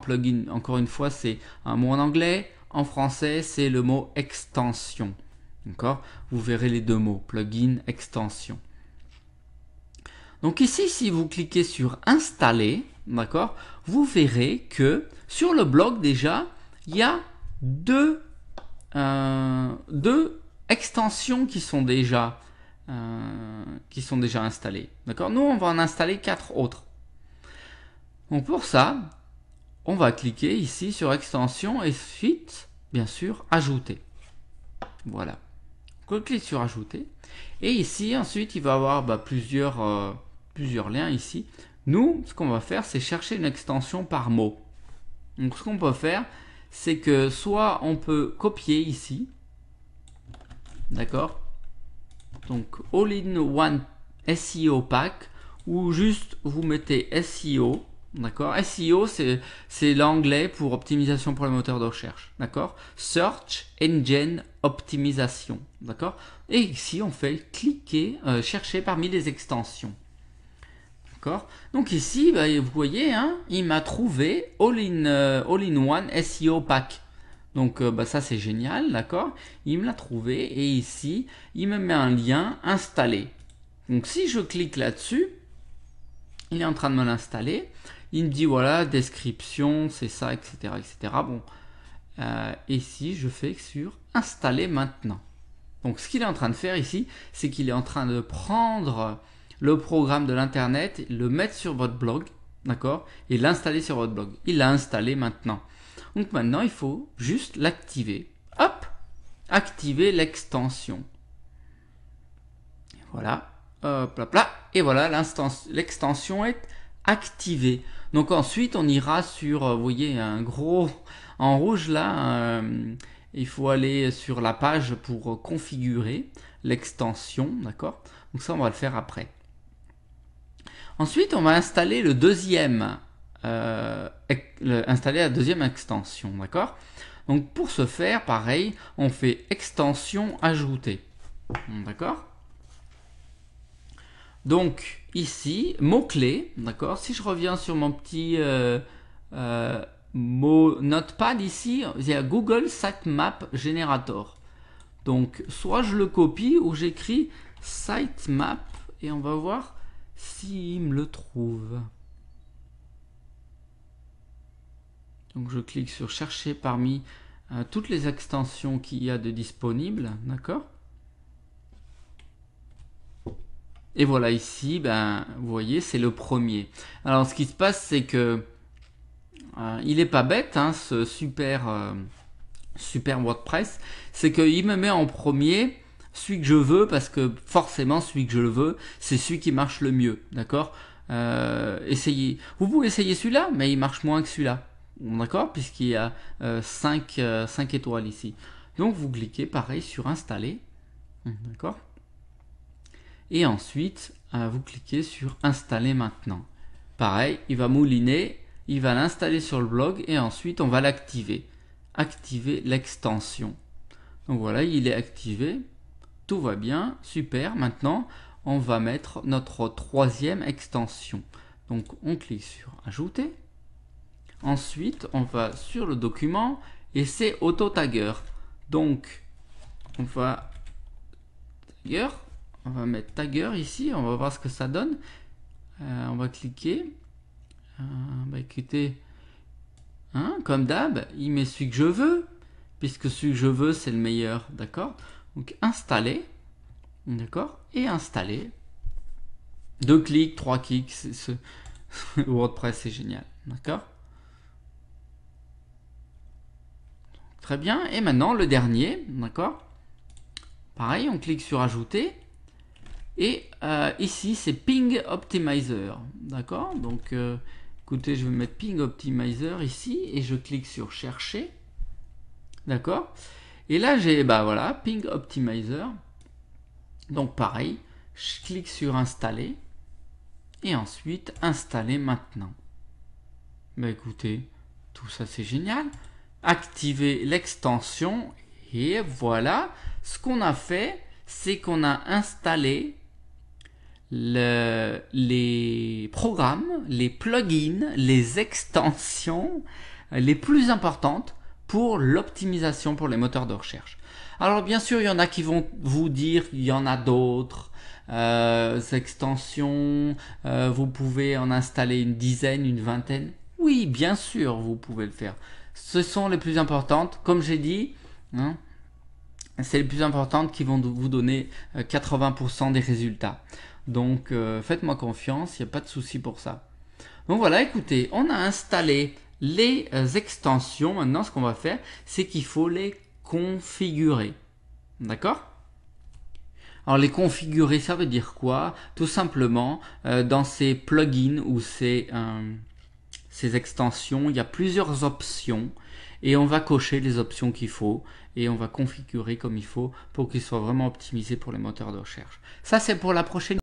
Plugin, encore une fois, c'est un mot en anglais. En français, c'est le mot extension. D'accord? Vous verrez les deux mots, plugin, extension. Donc ici, si vous cliquez sur installer, d'accord, vous verrez que sur le blog déjà, il y a deux extensions qui sont déjà installées. D'accord? Nous, on va en installer 4 autres. Donc pour ça, on va cliquer ici sur extension et ensuite, bien sûr, ajouter. Voilà. On clique sur ajouter. Et ici, ensuite, il va y avoir plusieurs liens ici. Nous, ce qu'on va faire, c'est chercher une extension par mot. Donc ce qu'on peut faire, c'est que soit on peut copier ici. D'accord? Donc All-in-One SEO Pack. Ou juste vous mettez SEO. D'accord? SEO, c'est l'anglais pour optimisation pour les moteurs de recherche. D'accord? Search Engine Optimisation. D'accord? Et ici, on fait cliquer, chercher parmi les extensions. D'accord? Donc ici, bah, vous voyez, hein, il m'a trouvé All-in-One SEO Pack. Donc bah, ça c'est génial, d'accord? Il me l'a trouvé et ici, il me met un lien installé. Donc si je clique là-dessus, il est en train de me l'installer. Il me dit voilà, description, c'est ça, etc. etc. Bon. Ici, je fais sur installer maintenant. Donc ce qu'il est en train de faire ici, c'est qu'il est en train de prendre le programme de l'internet, le mettre sur votre blog, d'accord, et l'installer sur votre blog. Il l'a installé maintenant. Donc maintenant, il faut juste l'activer. Hop, activer l'extension. Voilà, hop là, là, et voilà, l'extension est activée. Donc ensuite, on ira sur, vous voyez, un gros en rouge là. Il faut aller sur la page pour configurer l'extension, d'accord? Donc ça, on va le faire après. Ensuite, on va installer la deuxième extension, d'accord? Donc pour ce faire, pareil, on fait extension ajouter, d'accord? Donc ici, mot-clé, d'accord? Si je reviens sur mon petit mot notepad ici, il y a Google Sitemap Generator. Donc soit je le copie ou j'écris sitemap et on va voir s'il me le trouve. Donc je clique sur chercher parmi toutes les extensions qu'il y a de disponibles, d'accord? Et voilà ici, ben, vous voyez, c'est le premier. Alors ce qui se passe, c'est que il est pas bête, hein, ce super WordPress, c'est qu'il me met en premier celui que je veux, parce que forcément celui que je veux, c'est celui qui marche le mieux, d'accord? Essayez. Vous pouvez essayer celui-là, mais il marche moins que celui-là, d'accord? Puisqu'il y a 5 étoiles ici. Donc vous cliquez pareil sur installer, d'accord? Et ensuite, vous cliquez sur installer maintenant. Pareil, il va mouliner, il va l'installer sur le blog et ensuite on va l'activer. Activer l'extension. Donc voilà, il est activé. Tout va bien, super. Maintenant, on va mettre notre troisième extension. Donc on clique sur ajouter. Ensuite, on va sur le document et c'est auto-tagger. Donc, on va tagger. On va mettre tagger ici, on va voir ce que ça donne. On va cliquer. Bah écoutez, hein, comme d'hab, il met celui que je veux, puisque celui que je veux c'est le meilleur, d'accord? Donc installer, d'accord? Et installer. 2 clics, 3 clics, WordPress c'est génial, d'accord? Très bien, et maintenant le dernier, d'accord? Pareil, on clique sur ajouter. Et ici, c'est Ping Optimizer. D'accord? Donc, écoutez, je vais mettre Ping Optimizer ici et je clique sur chercher. D'accord? Et là, j'ai, bah voilà, Ping Optimizer. Donc, pareil, je clique sur installer. Et ensuite, installer maintenant. Bah écoutez, tout ça c'est génial. Activer l'extension. Et voilà, ce qu'on a fait, c'est qu'on a installé les programmes, les plugins, les extensions les plus importantes pour l'optimisation pour les moteurs de recherche. Alors bien sûr, il y en a qui vont vous dire qu'il y en a d'autres extensions, vous pouvez en installer une dizaine, une vingtaine. Oui, bien sûr, vous pouvez le faire. Ce sont les plus importantes, comme j'ai dit, hein, c'est les plus importantes qui vont vous donner 80% des résultats. Donc faites-moi confiance, il n'y a pas de souci pour ça. Donc voilà, écoutez, on a installé les extensions. Maintenant, ce qu'on va faire, c'est qu'il faut les configurer. D'accord ? Alors les configurer, ça veut dire quoi? Tout simplement, dans ces plugins ou ces extensions, il y a plusieurs options et on va cocher les options qu'il faut et on va configurer comme il faut pour qu'ils soient vraiment optimisés pour les moteurs de recherche. Ça, c'est pour la prochaine